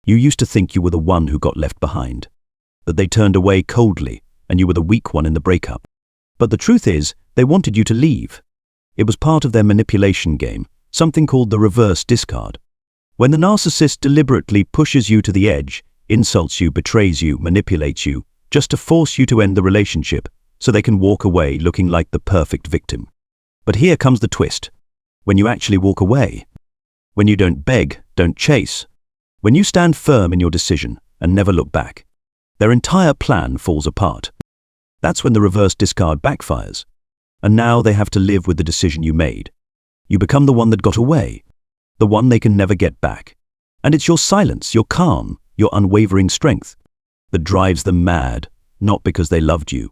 You used to think you were the one who got left behind, that they turned away coldly and you were the weak one in the breakup. But the truth is, they wanted you to leave. It was part of their manipulation game, something called the reverse discard. When the narcissist deliberately pushes you to the edge, insults you, betrays you, manipulates you, just to force you to end the relationship, so they can walk away looking like the perfect victim. But here comes the twist. When you actually walk away, when you don't beg, don't chase, when you stand firm in your decision and never look back, their entire plan falls apart. That's when the reverse discard backfires. And now they have to live with the decision you made. You become the one that got away, the one they can never get back. And it's your silence, your calm, your unwavering strength that drives them mad, not because they loved you,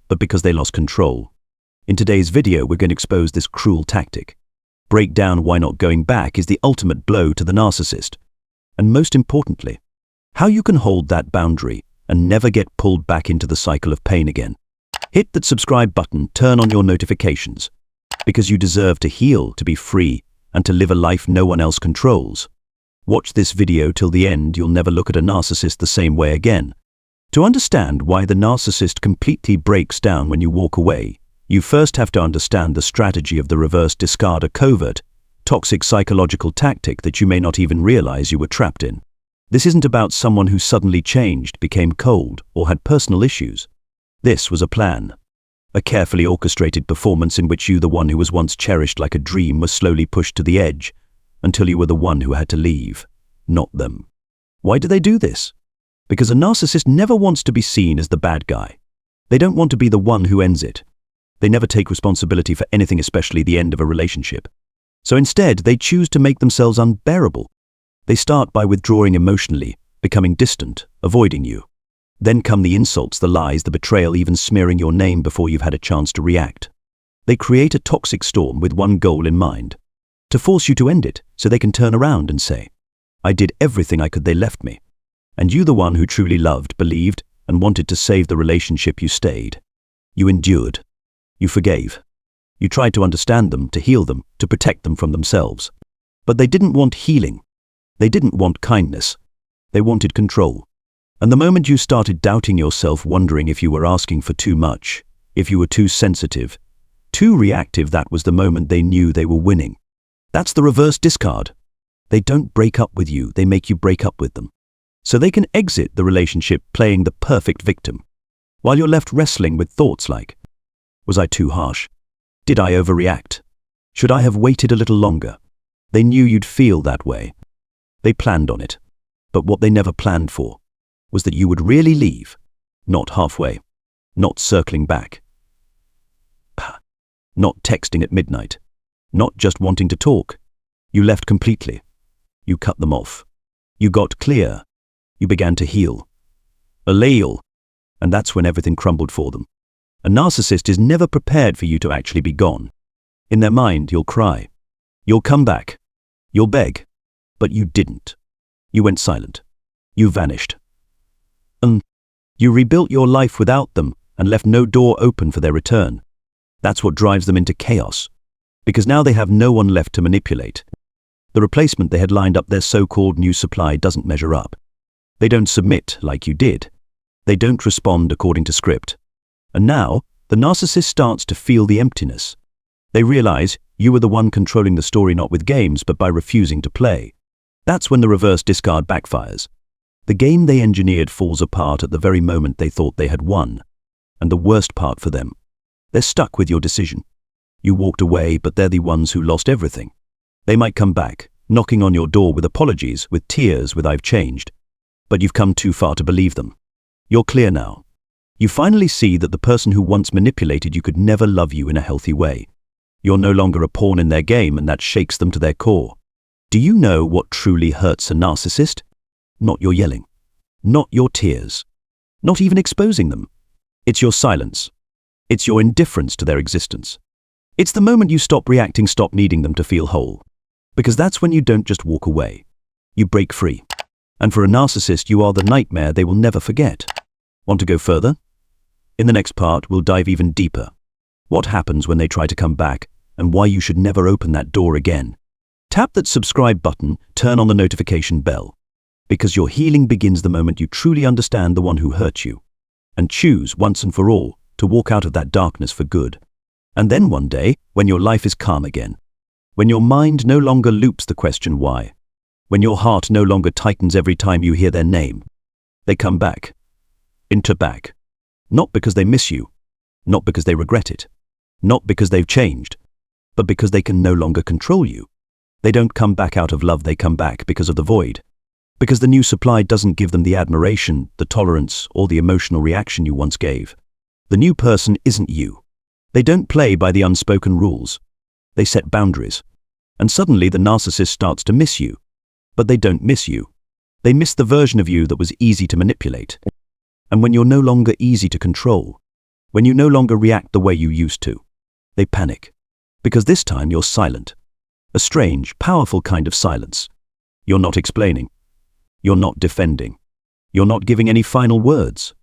but because they lost control. In today's video, we're going to expose this cruel tactic, break down why not going back is the ultimate blow to the narcissist, and most importantly, how you can hold that boundary and never get pulled back into the cycle of pain again. Hit that subscribe button, turn on your notifications, because you deserve to heal, to be free, and to live a life no one else controls. Watch this video till the end, you'll never look at a narcissist the same way again. To understand why the narcissist completely breaks down when you walk away, you first have to understand the strategy of the reverse discard, a covert, toxic psychological tactic that you may not even realize you were trapped in. This isn't about someone who suddenly changed, became cold, or had personal issues. This was a plan. A carefully orchestrated performance in which you, the one who was once cherished like a dream, was slowly pushed to the edge, until you were the one who had to leave, not them. Why do they do this? Because a narcissist never wants to be seen as the bad guy. They don't want to be the one who ends it. They never take responsibility for anything, especially the end of a relationship. So instead, they choose to make themselves unbearable. They start by withdrawing emotionally, becoming distant, avoiding you. Then come the insults, the lies, the betrayal, even smearing your name before you've had a chance to react. They create a toxic storm with one goal in mind: to force you to end it so they can turn around and say, "I did everything I could, they left me." And you, the one who truly loved, believed, and wanted to save the relationship, you stayed. You endured. You forgave. You tried to understand them, to heal them, to protect them from themselves. But they didn't want healing. They didn't want kindness. They wanted control. And the moment you started doubting yourself, wondering if you were asking for too much, if you were too sensitive, too reactive, that was the moment they knew they were winning. That's the reverse discard. They don't break up with you, they make you break up with them. So they can exit the relationship playing the perfect victim, while you're left wrestling with thoughts like, was I too harsh? Did I overreact? Should I have waited a little longer? They knew you'd feel that way. They planned on it. But what they never planned for was that you would really leave, not halfway, not circling back, not texting at midnight, not just wanting to talk. You left completely. You cut them off. You got clear. You began to heal. Allele. And that's when everything crumbled for them. A narcissist is never prepared for you to actually be gone. In their mind, you'll cry. You'll come back. You'll beg. But you didn't. You went silent. You vanished. And you rebuilt your life without them and left no door open for their return. That's what drives them into chaos. Because now they have no one left to manipulate. The replacement they had lined up, their so-called new supply, doesn't measure up. They don't submit like you did. They don't respond according to script. And now, the narcissist starts to feel the emptiness. They realize you were the one controlling the story, not with games, but by refusing to play. That's when the reverse discard backfires. The game they engineered falls apart at the very moment they thought they had won. And the worst part for them, they're stuck with your decision. You walked away, but they're the ones who lost everything. They might come back, knocking on your door with apologies, with tears, with "I've changed." But you've come too far to believe them. You're clear now. You finally see that the person who once manipulated you could never love you in a healthy way. You're no longer a pawn in their game, and that shakes them to their core. Do you know what truly hurts a narcissist? Not your yelling. Not your tears. Not even exposing them. It's your silence. It's your indifference to their existence. It's the moment you stop reacting, stop needing them to feel whole. Because that's when you don't just walk away. You break free. And for a narcissist, you are the nightmare they will never forget. Want to go further? In the next part, we'll dive even deeper. What happens when they try to come back, and why you should never open that door again. Tap that subscribe button, turn on the notification bell. Because your healing begins the moment you truly understand the one who hurt you, and choose once and for all to walk out of that darkness for good. And then one day, when your life is calm again, when your mind no longer loops the question why, when your heart no longer tightens every time you hear their name, they come back. Back. Not because they miss you, not because they regret it, not because they've changed, but because they can no longer control you. They don't come back out of love, they come back because of the void. Because the new supply doesn't give them the admiration, the tolerance, or the emotional reaction you once gave. The new person isn't you. They don't play by the unspoken rules. They set boundaries. And suddenly the narcissist starts to miss you. But they don't miss you. They miss the version of you that was easy to manipulate. And when you're no longer easy to control, when you no longer react the way you used to, they panic. Because this time you're silent. A strange, powerful kind of silence. You're not explaining. You're not defending. You're not giving any final words.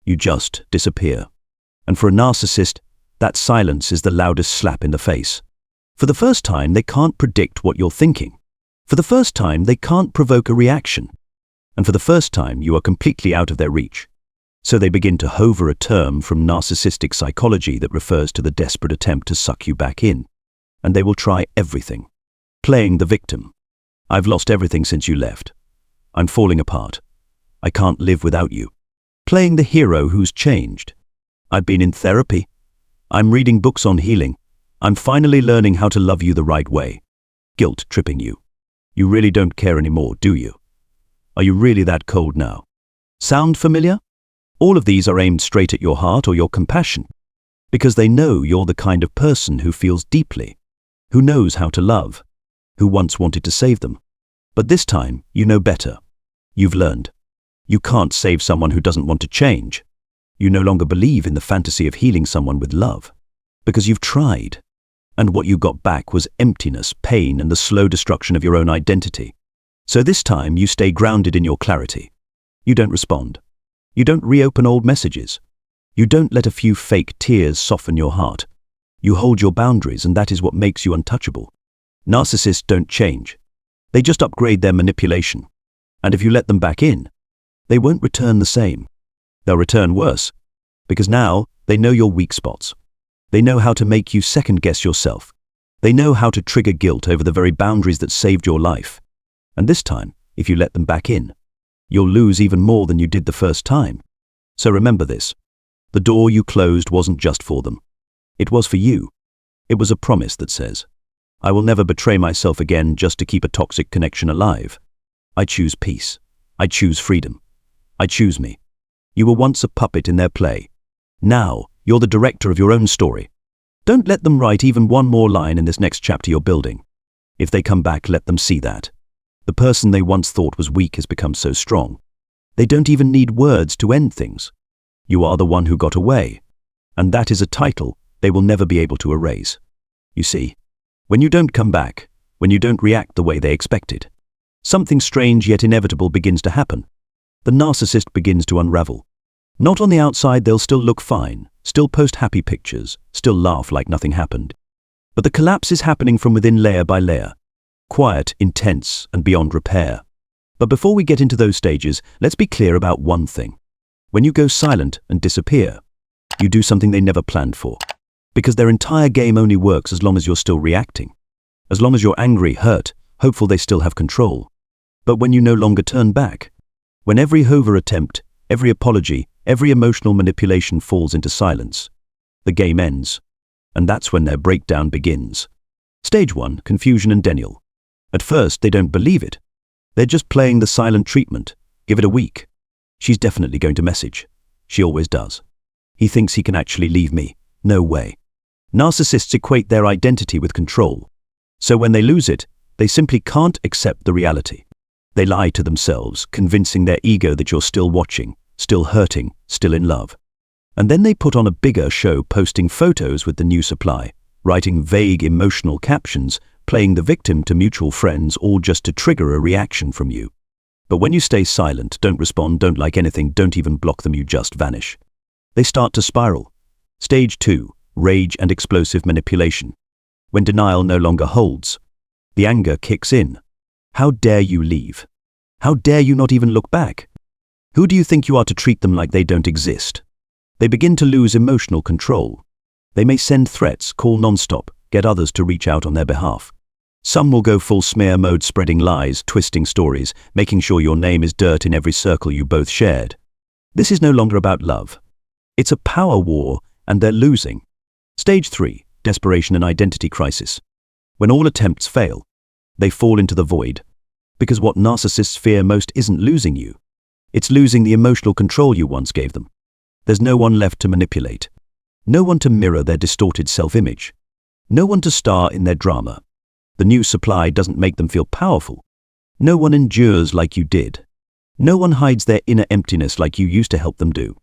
You just disappear. And for a narcissist, that silence is the loudest slap in the face. For the first time, they can't predict what you're thinking. For the first time, they can't provoke a reaction. And for the first time, you are completely out of their reach. So they begin to hover, a term from narcissistic psychology that refers to the desperate attempt to suck you back in. And they will try everything. Playing the victim. I've lost everything since you left. I'm falling apart. I can't live without you. Playing the hero who's changed. I've been in therapy. I'm reading books on healing. I'm finally learning how to love you the right way. Guilt tripping you. You really don't care anymore, do you? Are you really that cold now? Sound familiar? All of these are aimed straight at your heart or your compassion, because they know you're the kind of person who feels deeply, who knows how to love, who once wanted to save them. But this time, you know better. You've learned. You can't save someone who doesn't want to change. You no longer believe in the fantasy of healing someone with love, because you've tried. And what you got back was emptiness, pain, and the slow destruction of your own identity. So this time, you stay grounded in your clarity. You don't respond. You don't reopen old messages. You don't let a few fake tears soften your heart. You hold your boundaries, and that is what makes you untouchable. Narcissists don't change. They just upgrade their manipulation. And if you let them back in, they won't return the same. They'll return worse, because now they know your weak spots. They know how to make you second-guess yourself. They know how to trigger guilt over the very boundaries that saved your life. And this time, if you let them back in, you'll lose even more than you did the first time. So remember this. The door you closed wasn't just for them. It was for you. It was a promise that says, I will never betray myself again just to keep a toxic connection alive. I choose peace. I choose freedom. I choose me. You were once a puppet in their play. Now, you're the director of your own story. Don't let them write even one more line in this next chapter you're building. If they come back, let them see that. The person they once thought was weak has become so strong. They don't even need words to end things. You are the one who got away. And that is a title they will never be able to erase. You see, when you don't come back, when you don't react the way they expected, something strange yet inevitable begins to happen. The narcissist begins to unravel. Not on the outside, they'll still look fine, still post happy pictures, still laugh like nothing happened. But the collapse is happening from within, layer by layer. Quiet, intense, and beyond repair. But before we get into those stages, let's be clear about one thing. When you go silent and disappear, you do something they never planned for. Because their entire game only works as long as you're still reacting. As long as you're angry, hurt, hopeful they still have control. But when you no longer turn back, when every hover attempt, every apology, every emotional manipulation falls into silence, the game ends. And that's when their breakdown begins. Stage 1, confusion and denial. At first, they don't believe it. They're just playing the silent treatment. Give it a week. She's definitely going to message. She always does. He thinks he can actually leave me. No way. Narcissists equate their identity with control. So when they lose it, they simply can't accept the reality. They lie to themselves, convincing their ego that you're still watching, still hurting, still in love. And then they put on a bigger show, posting photos with the new supply, writing vague emotional captions, playing the victim to mutual friends, all just to trigger a reaction from you. But when you stay silent, don't respond, don't like anything, don't even block them, you just vanish. They start to spiral. Stage 2, rage and explosive manipulation. When denial no longer holds, the anger kicks in. How dare you leave? How dare you not even look back? Who do you think you are to treat them like they don't exist? They begin to lose emotional control. They may send threats, call non-stop, get others to reach out on their behalf. Some will go full smear mode, spreading lies, twisting stories, making sure your name is dirt in every circle you both shared. This is no longer about love. It's a power war, and they're losing. Stage 3, desperation and identity crisis. When all attempts fail, they fall into the void. Because what narcissists fear most isn't losing you. It's losing the emotional control you once gave them. There's no one left to manipulate. No one to mirror their distorted self-image. No one to star in their drama. The new supply doesn't make them feel powerful. No one endures like you did. No one hides their inner emptiness like you used to help them do.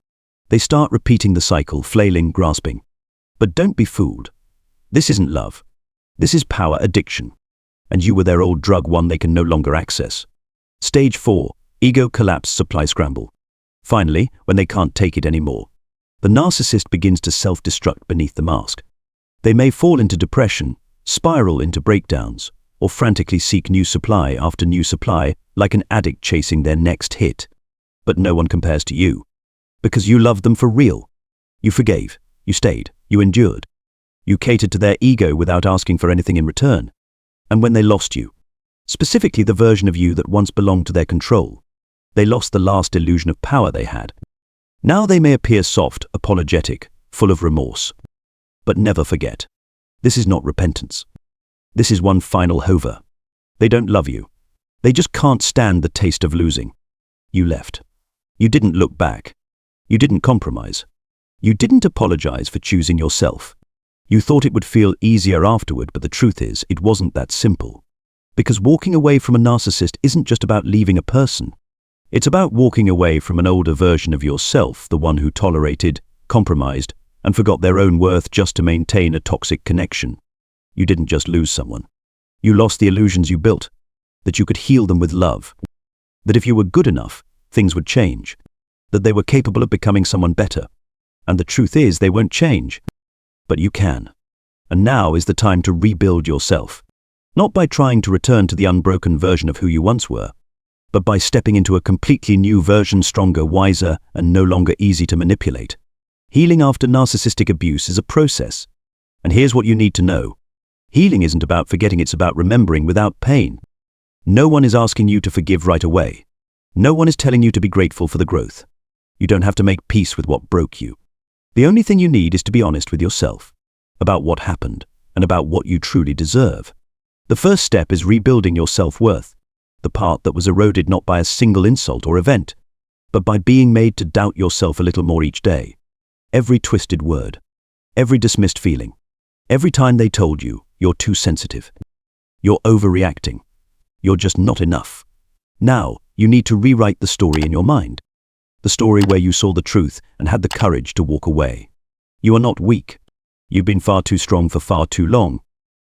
They start repeating the cycle, flailing, grasping. But don't be fooled. This isn't love. This is power addiction. And you were their old drug, one they can no longer access. Stage 4, ego collapse, supply scramble. Finally, when they can't take it anymore, the narcissist begins to self-destruct beneath the mask. They may fall into depression, spiral into breakdowns, or frantically seek new supply after new supply, like an addict chasing their next hit. But no one compares to you. Because you loved them for real. You forgave, you stayed, you endured. You catered to their ego without asking for anything in return. And when they lost you, specifically the version of you that once belonged to their control, they lost the last illusion of power they had. Now they may appear soft, apologetic, full of remorse. But never forget, this is not repentance. This is one final hover. They don't love you. They just can't stand the taste of losing. You left. You didn't look back. You didn't compromise. You didn't apologize for choosing yourself. You thought it would feel easier afterward, but the truth is, it wasn't that simple. Because walking away from a narcissist isn't just about leaving a person. It's about walking away from an older version of yourself, the one who tolerated, compromised, and forgot their own worth just to maintain a toxic connection. You didn't just lose someone. You lost the illusions you built, that you could heal them with love, that if you were good enough, things would change, that they were capable of becoming someone better. And the truth is, they won't change. But you can. And now is the time to rebuild yourself. Not by trying to return to the unbroken version of who you once were, but by stepping into a completely new version, stronger, wiser, and no longer easy to manipulate. Healing after narcissistic abuse is a process. And here's what you need to know. Healing isn't about forgetting, it's about remembering without pain. No one is asking you to forgive right away. No one is telling you to be grateful for the growth. You don't have to make peace with what broke you. The only thing you need is to be honest with yourself about what happened and about what you truly deserve. The first step is rebuilding your self-worth, the part that was eroded not by a single insult or event, but by being made to doubt yourself a little more each day. Every twisted word, every dismissed feeling, every time they told you you're too sensitive, you're overreacting, you're just not enough. Now, you need to rewrite the story in your mind. The story where you saw the truth and had the courage to walk away. You are not weak. You've been far too strong for far too long.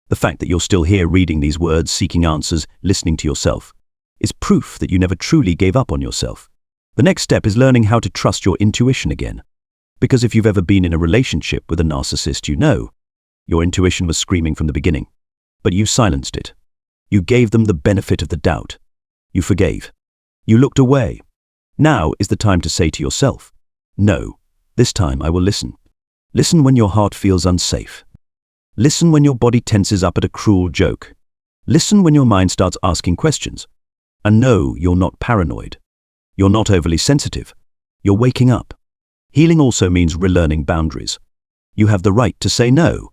The fact that you're still here reading these words, seeking answers, listening to yourself, is proof that you never truly gave up on yourself. The next step is learning how to trust your intuition again. Because if you've ever been in a relationship with a narcissist, you know your intuition was screaming from the beginning. But you silenced it. You gave them the benefit of the doubt. You forgave. You looked away. Now is the time to say to yourself, no, this time I will listen. Listen when your heart feels unsafe. Listen when your body tenses up at a cruel joke. Listen when your mind starts asking questions. And no, you're not paranoid. You're not overly sensitive. You're waking up. Healing also means relearning boundaries. You have the right to say no.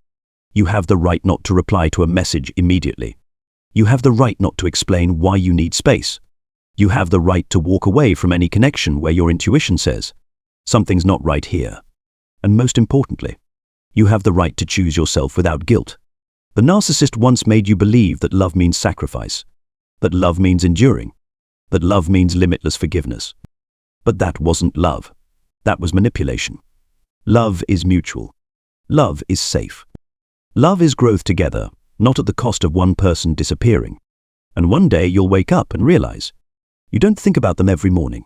You have the right not to reply to a message immediately. You have the right not to explain why you need space. You have the right to walk away from any connection where your intuition says, something's not right here. And most importantly, you have the right to choose yourself without guilt. The narcissist once made you believe that love means sacrifice, that love means enduring, that love means limitless forgiveness. But that wasn't love. That was manipulation. Love is mutual. Love is safe. Love is growth together, not at the cost of one person disappearing. And one day you'll wake up and realize, you don't think about them every morning.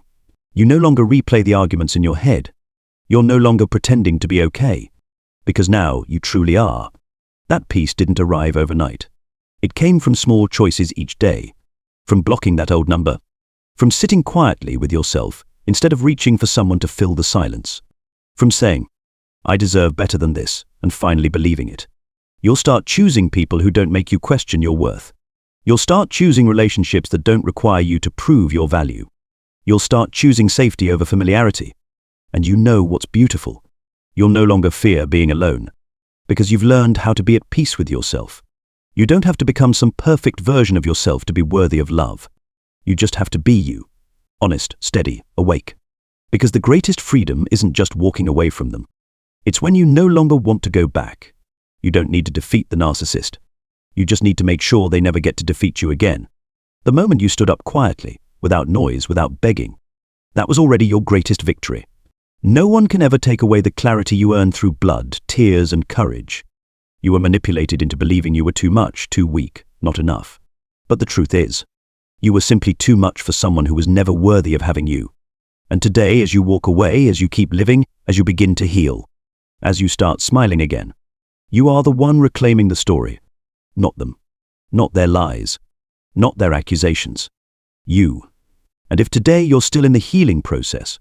You no longer replay the arguments in your head. You're no longer pretending to be okay. Because now you truly are. That peace didn't arrive overnight. It came from small choices each day. From blocking that old number, From sitting quietly with yourself instead of reaching for someone to fill the silence. From saying, "I deserve better than this," and finally believing it. You'll start choosing people who don't make you question your worth. You'll start choosing relationships that don't require you to prove your value. You'll start choosing safety over familiarity. And you know what's beautiful. You'll no longer fear being alone, because you've learned how to be at peace with yourself. You don't have to become some perfect version of yourself to be worthy of love. You just have to be you, honest, steady, awake. Because the greatest freedom isn't just walking away from them. It's when you no longer want to go back. You don't need to defeat the narcissist. You just need to make sure they never get to defeat you again. The moment you stood up quietly, without noise, without begging, that was already your greatest victory. No one can ever take away the clarity you earned through blood, tears, and courage. You were manipulated into believing you were too much, too weak, not enough. But the truth is, you were simply too much for someone who was never worthy of having you. And today, as you walk away, as you keep living, as you begin to heal, as you start smiling again, you are the one reclaiming the story. Not them. Not their lies. Not their accusations. You. And if today you're still in the healing process,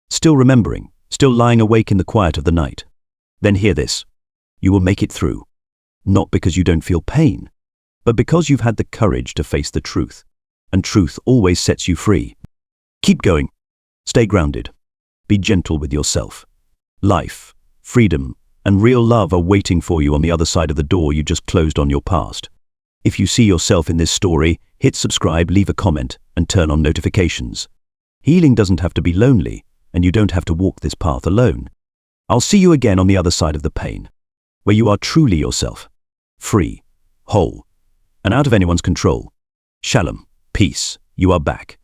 still remembering, still lying awake in the quiet of the night, then hear this. You will make it through. Not because you don't feel pain, but because you've had the courage to face the truth. And truth always sets you free. Keep going. Stay grounded. Be gentle with yourself. Life, freedom, and real love are waiting for you on the other side of the door you just closed on your past. If you see yourself in this story, hit subscribe, leave a comment, and turn on notifications. Healing doesn't have to be lonely, and you don't have to walk this path alone. I'll see you again on the other side of the pain, where you are truly yourself, free, whole, and out of anyone's control. Shalom, peace, you are back.